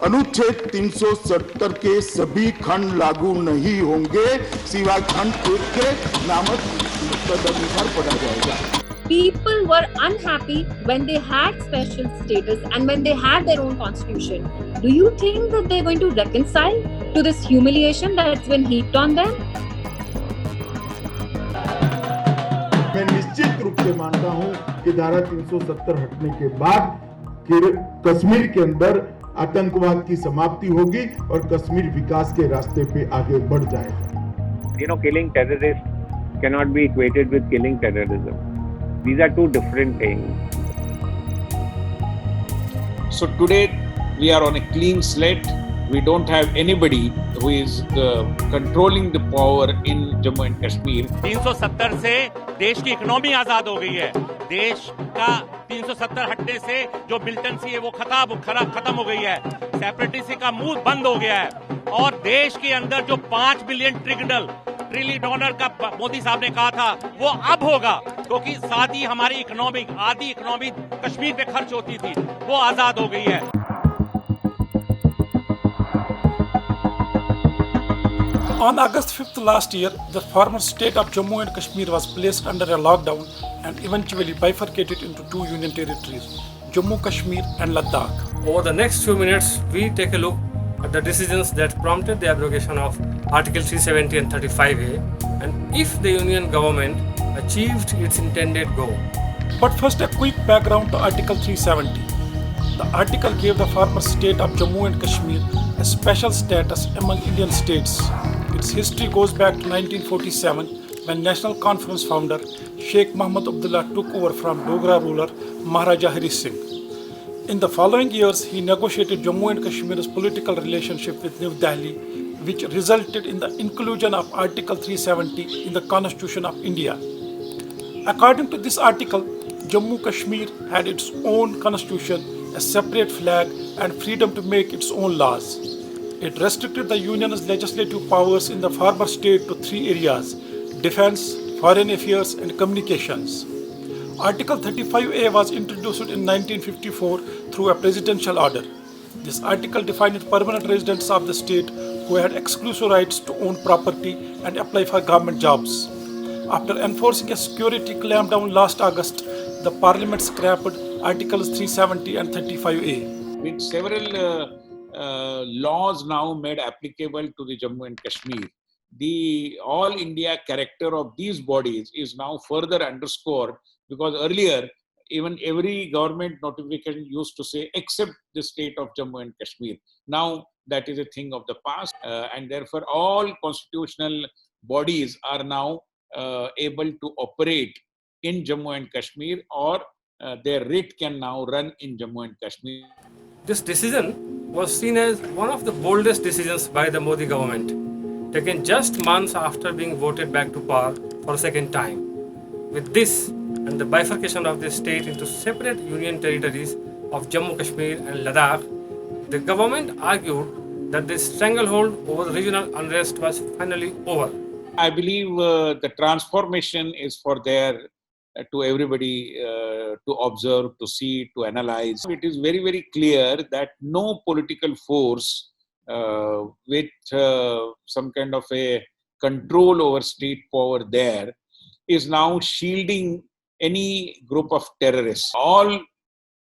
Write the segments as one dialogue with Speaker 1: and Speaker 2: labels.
Speaker 1: अनुच्छेद 370 के सभी खंड लागू नहीं होंगे सिवाय खंड 1 के नामक तदनुसार पढ़ा जाएगा.
Speaker 2: People were unhappy when they had special status and when they had their own constitution. Do you think that they're going to reconcile to this humiliation that's been heaped on them?
Speaker 3: मैं निश्चित रूप से मानता हूं कि धारा 370 हटने के बाद कश्मीर के अंदर आतंकवाद की समाप्ति होगी और कश्मीर विकास के रास्ते पे आगे बढ़ जाएगा.
Speaker 4: Killing terrorists cannot be equated with killing terrorism. These are two different things.
Speaker 5: So today we are on a clean slate. We don't have anybody who is controlling the power in Jammu and Kashmir.
Speaker 6: 370 से देश की economy आजाद हो गई है. देश का 370 हटने से जो मिलिटेंसी है वो खत्म हो गई है. सेपरेटिज्म का मुंह बंद हो गया है और देश के अंदर जो 5 बिलियन ट्रिलियन डॉलर का मोदी साहब ने कहा था वो अब होगा, क्योंकि साथ ही हमारी आधी इकोनॉमी कश्मीर पे खर्च होती थी वो आजाद हो गई है.
Speaker 7: On August 5th last year, the former state of Jammu and Kashmir was placed under a lockdown and eventually bifurcated into two union territories, Jammu, Kashmir and Ladakh.
Speaker 8: Over the next few minutes, we take a look at the decisions that prompted the abrogation of Article 370 and 35A and if the union government achieved its intended goal.
Speaker 7: But first a quick background to Article 370. The article gave the former state of Jammu and Kashmir a special status among Indian states. Its history goes back to 1947 when National Conference founder Sheikh Mohammed Abdullah took over from Dogra ruler Maharaja Hari Singh. In the following years, he negotiated Jammu and Kashmir's political relationship with New Delhi, which resulted in the inclusion of Article 370 in the Constitution of India. According to this article, Jammu Kashmir had its own constitution, a separate flag, and freedom to make its own laws. It restricted the union's legislative powers in the former state to three areas: defense, foreign affairs, and communications. Article 35A was introduced in 1954 through a presidential order. This article defined permanent residents of the state who had exclusive rights to own property and apply for government jobs. After enforcing a security clampdown last August, the parliament scrapped Articles 370 and 35A.
Speaker 5: With several laws now made applicable to the Jammu and Kashmir, the all India character of these bodies is now further underscored, because earlier even every government notification used to say except the state of Jammu and Kashmir. Now that is a thing of the past, and therefore all constitutional bodies are now able to operate in Jammu and Kashmir, or their writ can now run in Jammu and Kashmir.
Speaker 8: This decision was seen as one of the boldest decisions by the Modi government, taken just months after being voted back to power for a second time. With this and the bifurcation of the state into separate union territories of Jammu, Kashmir and Ladakh, the government argued that the stranglehold over the regional unrest was finally over.
Speaker 5: I believe the transformation is for there to everybody to observe, to see, to analyze. It is very, very clear that no political force with some kind of a control over state power there is now shielding any group of terrorists. All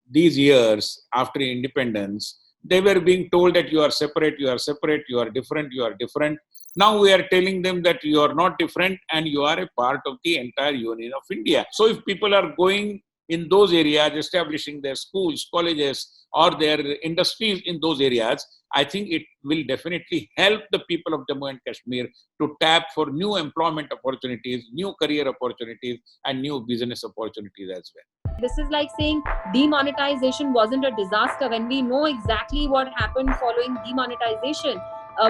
Speaker 5: these years after independence, they were being told that you are separate, you are separate, you are different, you are different. Now we are telling them that you are not different and you are a part of the entire Union of India. So if people are going in those areas, establishing their schools, colleges, or their industries in those areas, I think it will definitely help the people of Jammu and Kashmir to tap for new employment opportunities, new career opportunities, and new business opportunities as well.
Speaker 2: This is like saying demonetization wasn't a disaster when we know exactly what happened following demonetization.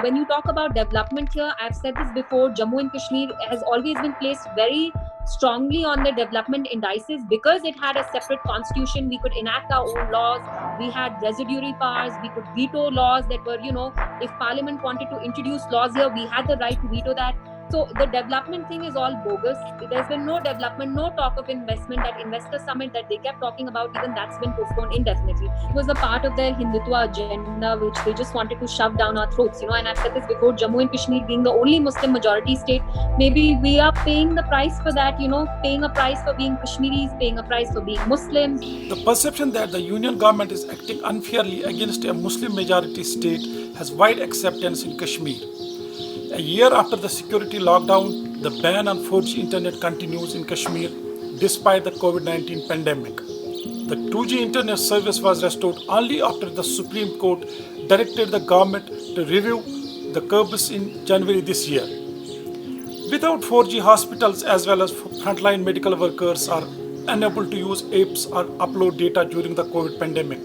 Speaker 2: When you talk about development here, I've said this before, Jammu and Kashmir has always been placed very strongly on the development indices because it had a separate constitution. We could enact our own laws. We had residuary powers. We could veto laws that were, if Parliament wanted to introduce laws here, we had the right to veto that. So the development thing is all bogus. There's been no development, no talk of investment. That investor summit that they kept talking about, even that's been postponed indefinitely. It was a part of their Hindutva agenda, which they just wanted to shove down our throats. And I've said this before, Jammu and Kashmir being the only Muslim majority state, maybe we are paying the price for that, paying a price for being Kashmiris, paying a price for being Muslims.
Speaker 7: The perception that the union government is acting unfairly against a Muslim majority state has wide acceptance in Kashmir. A year after the security lockdown, the ban on 4G internet continues in Kashmir despite the COVID-19 pandemic. The 2G internet service was restored only after the Supreme Court directed the government to review the curbs in January this year. Without 4G, hospitals as well as frontline medical workers are unable to use apps or upload data during the COVID pandemic.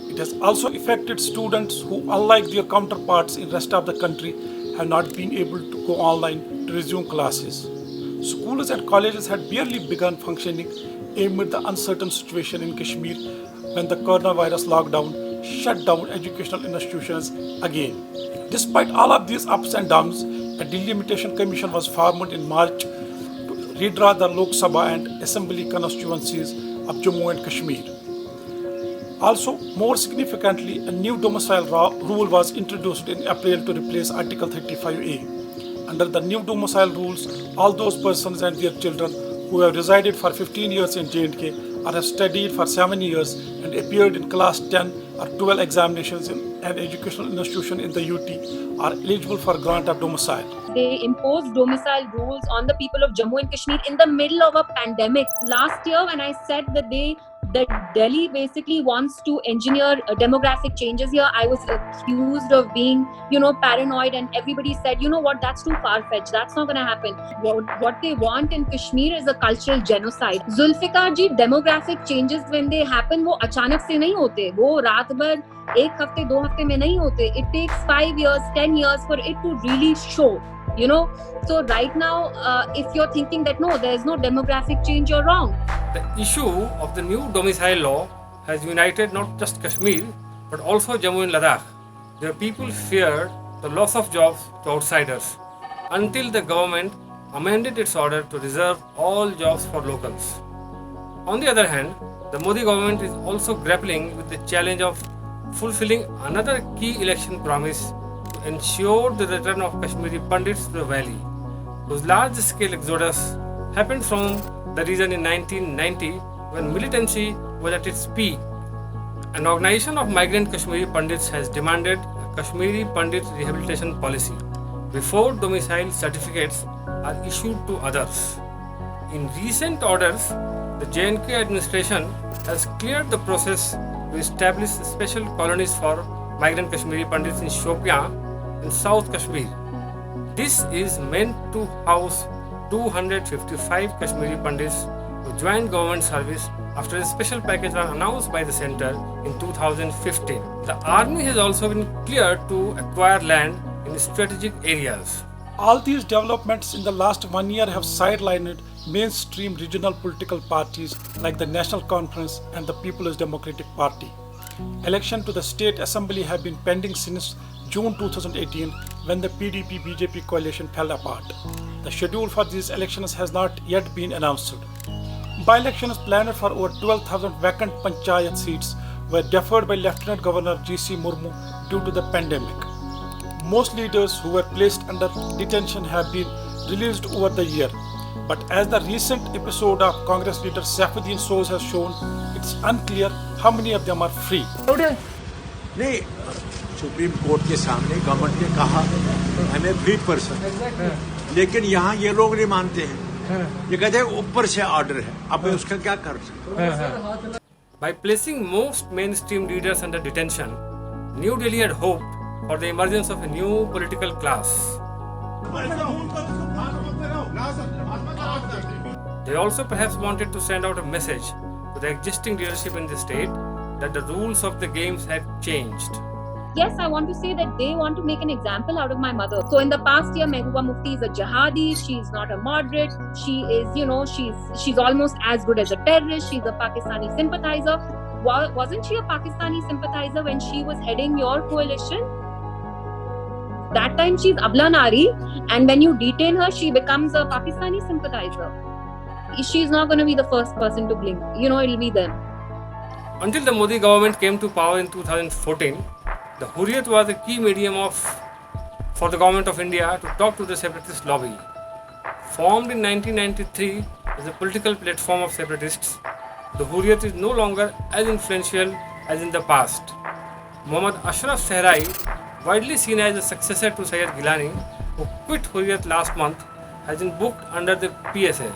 Speaker 7: It has also affected students who, unlike their counterparts in the rest of the country, have not been able to go online to resume classes. Schools and colleges had barely begun functioning amid the uncertain situation in Kashmir when the coronavirus lockdown shut down educational institutions again. Despite all of these ups and downs, a delimitation commission was formed in March to redraw the Lok Sabha and Assembly constituencies of Jammu and Kashmir. Also, more significantly, a new domicile rule was introduced in April to replace Article 35A. Under the new domicile rules, all those persons and their children who have resided for 15 years in J&K or have studied for 7 years and appeared in class 10 or 12 examinations in an educational institution in the UT are eligible for grant of domicile.
Speaker 2: They imposed domicile rules on the people of Jammu and Kashmir in the middle of a pandemic. Last year, when I said that Delhi basically wants to engineer demographic changes here, I was accused of being, paranoid, and everybody said, what, that's too far-fetched, that's not going to happen. What they want in Kashmir is a cultural genocide. Zulfikar ji, demographic changes when they happen, वो अचानक से नहीं होते, वो रात भर, एक हफ्ते, 2 हफ्ते में नहीं होते. It takes 5 years, 10 years for it to really show. So right now, if you're thinking that no, there is no demographic change, you're wrong.
Speaker 8: The issue of the new domicile law has united not just Kashmir but also Jammu and Ladakh. Their people feared the loss of jobs to outsiders until the government amended its order to reserve all jobs for locals. On the other hand, the Modi government is also grappling with the challenge of fulfilling another key election promise to ensure the return of Kashmiri Pandits to the valley, whose large-scale exodus happened from the region in 1990 when militancy was at its peak. An organization of migrant Kashmiri Pandits has demanded a Kashmiri Pandit rehabilitation policy before domicile certificates are issued to others. In recent orders, the J&K administration has cleared the process to establish special colonies for migrant Kashmiri Pandits in Shopian in South Kashmir. This is meant to house 255 Kashmiri Pandits who joined government service after a special package was announced by the centre in 2015. The army has also been cleared to acquire land in strategic areas.
Speaker 7: All these developments in the last 1 year have sidelined mainstream regional political parties like the National Conference and the People's Democratic Party. Elections to the State Assembly have been pending since June 2018 when the PDP-BJP coalition fell apart. The schedule for these elections has not yet been announced. By-elections planned for over 12,000 vacant panchayat seats were deferred by Lieutenant Governor G.C. Murmu due to the pandemic. Most leaders who were placed under detention have been released over the year. But as the recent episode of Congress leader Saifuddin Soz has shown, it's unclear how many of them are free.
Speaker 9: नहीं, supreme court के सामने government ने कहा हमें free person, लेकिन यहाँ ये लोग नहीं मानते हैं, ये कहते हैं ऊपर से ऑर्डर है, अब उसका क्या कर सकते?
Speaker 8: By placing most mainstream leaders under detention, New Delhi had hoped for the emergence of a new political class. They also perhaps wanted to send out a message to the existing leadership in the state that the rules of the games have changed.
Speaker 2: Yes, I want to say that they want to make an example out of my mother. So in the past year, Mehbooba Mufti is a jihadi. She's not a moderate. She is, she's almost as good as a terrorist. She's a Pakistani sympathizer. Wasn't she a Pakistani sympathizer when she was heading your coalition? That time she's Abla Nari, and when you detain her, she becomes a Pakistani sympathizer. She's not going to be the first person to blink. It'll be them.
Speaker 8: Until the Modi government came to power in 2014, the Hurriyat was a key medium for the government of India to talk to the separatist lobby. Formed in 1993 as a political platform of separatists, the Hurriyat is no longer as influential as in the past. Muhammad Ashraf Sehrai, widely seen as a successor to Syed Gilani, who quit Hurriyat last month, has been booked under the PSL.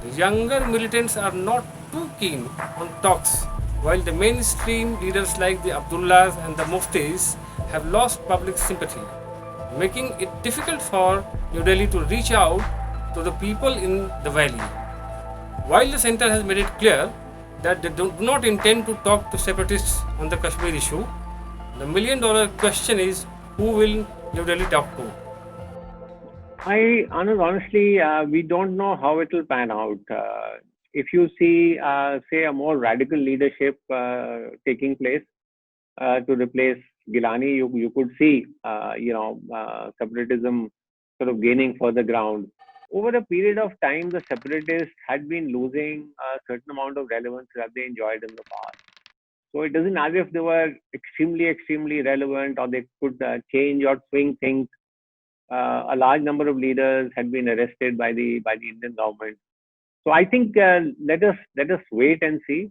Speaker 8: The younger militants are not too keen on talks, while the mainstream leaders like the Abdullahs and the Muftis have lost public sympathy, making it difficult for New Delhi to reach out to the people in the valley. While the centre has made it clear that they do not intend to talk to separatists on the Kashmir issue, the million-dollar question is, who will New Delhi talk to?
Speaker 4: Anand, honestly, we don't know how it will pan out. If you see, say, a more radical leadership taking place to replace Gilani, you could see, separatism sort of gaining further ground. Over a period of time, the separatists had been losing a certain amount of relevance that they enjoyed in the past. So it doesn't matter if they were extremely, extremely relevant or they could change or swing things. A large number of leaders had been arrested by the Indian government. So I think let us wait and see.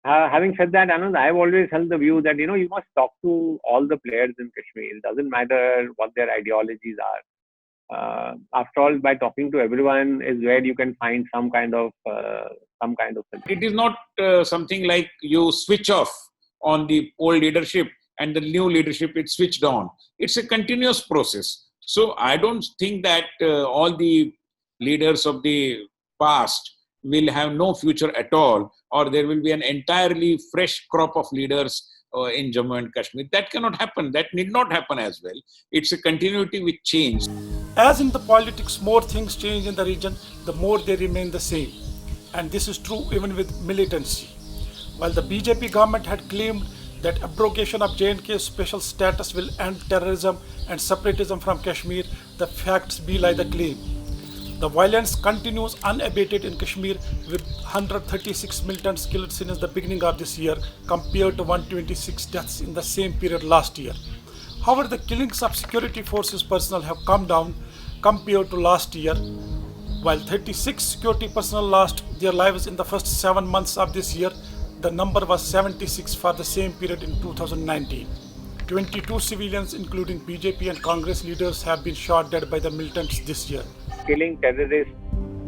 Speaker 4: Having said that, Anand, I've always held the view that you must talk to all the players in Kashmir. It doesn't matter what their ideologies are. After all, by talking to everyone is where you can find some kind of solution.
Speaker 5: It is not something like you switch off on the old leadership and the new leadership is switched on. It's a continuous process. So I don't think that all the leaders of the past will have no future at all, or there will be an entirely fresh crop of leaders in Jammu and Kashmir. That cannot happen. That need not happen as well. It's a continuity with change.
Speaker 7: As in the politics, more things change in the region, the more they remain the same. And this is true even with militancy. While the BJP government had claimed that abrogation of J&K's special status will end terrorism and separatism from Kashmir, the facts belie the claim. The violence continues unabated in Kashmir, with 136 militants killed since the beginning of this year compared to 126 deaths in the same period last year. However, the killings of security forces personnel have come down compared to last year. While 36 security personnel lost their lives in the first 7 months of this year, the number was 76 for the same period in 2019. 22 civilians, including BJP and Congress leaders, have been shot dead by the militants this year.
Speaker 4: Killing terrorists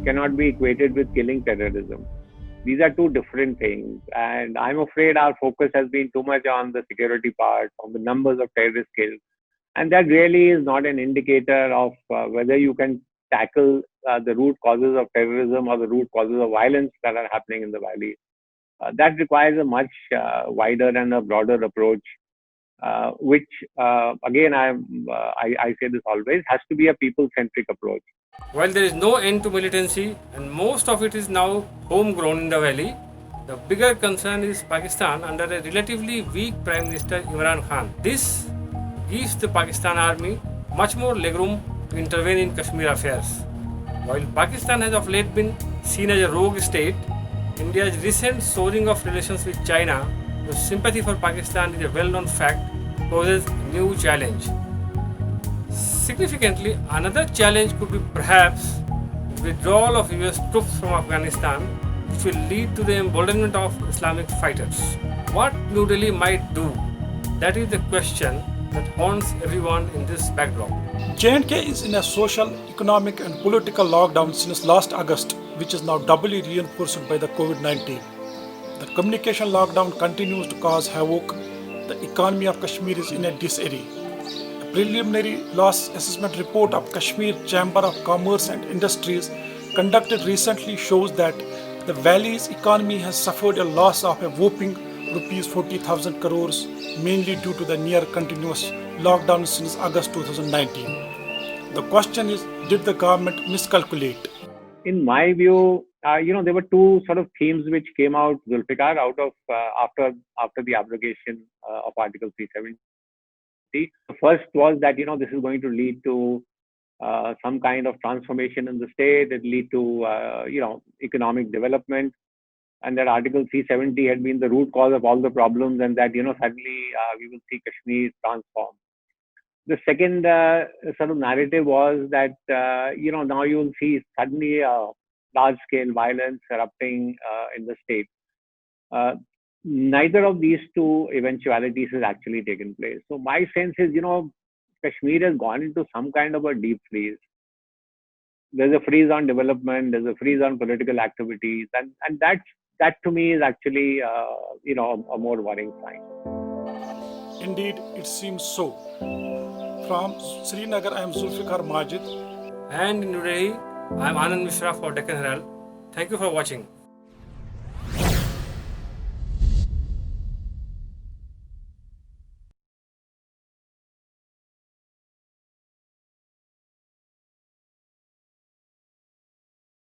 Speaker 4: cannot be equated with killing terrorism. These are two different things. And I'm afraid our focus has been too much on the security part, on the numbers of terrorists killed. And that really is not an indicator of whether you can tackle the root causes of terrorism or the root causes of violence that are happening in the valley. That requires a much wider and a broader approach, which, again, I say this always, has to be a people-centric approach.
Speaker 8: While there is no end to militancy and most of it is now homegrown in the valley, the bigger concern is Pakistan under a relatively weak Prime Minister Imran Khan. This gives the Pakistan army much more legroom to intervene in Kashmir affairs. While Pakistan has of late been seen as a rogue state, India's recent soaring of relations with China, whose sympathy for Pakistan is a well-known fact, poses a new challenge. Significantly, another challenge could be perhaps the withdrawal of US troops from Afghanistan, which will lead to the emboldenment of Islamic fighters. What New Delhi might do, that is the question that haunts everyone in this backdrop.
Speaker 7: J&K is in a social, economic and political lockdown since last August, which is now doubly reinforced by the COVID-19. The communication lockdown continues to cause havoc. The economy of Kashmir is in a disarray. A preliminary loss assessment report of Kashmir Chamber of Commerce and Industries conducted recently shows that the valley's economy has suffered a loss of a whopping Rs 40,000 crores, mainly due to the near continuous lockdown since August 2019. The question is, did the government miscalculate?
Speaker 4: In my view, there were two sort of themes which came out, Zulfikar, out of after the abrogation of Article 370. 2050. The first was that, this is going to lead to some kind of transformation in the state. It lead to, economic development, and that Article 370 had been the root cause of all the problems, and that, suddenly we will see Kashmir transform. The second sort of narrative was that, now you will see suddenly large-scale violence erupting in the state. Neither of these two eventualities has actually taken place. So my sense is, Kashmir has gone into some kind of a deep freeze. There's a freeze on development, there's a freeze on political activities, and that to me is actually, a more worrying sign.
Speaker 7: Indeed, it seems so. From Srinagar, I am Zulfikar Majid.
Speaker 8: And in New Delhi, I am Anand Mishra for Deccan Herald. Thank you for watching.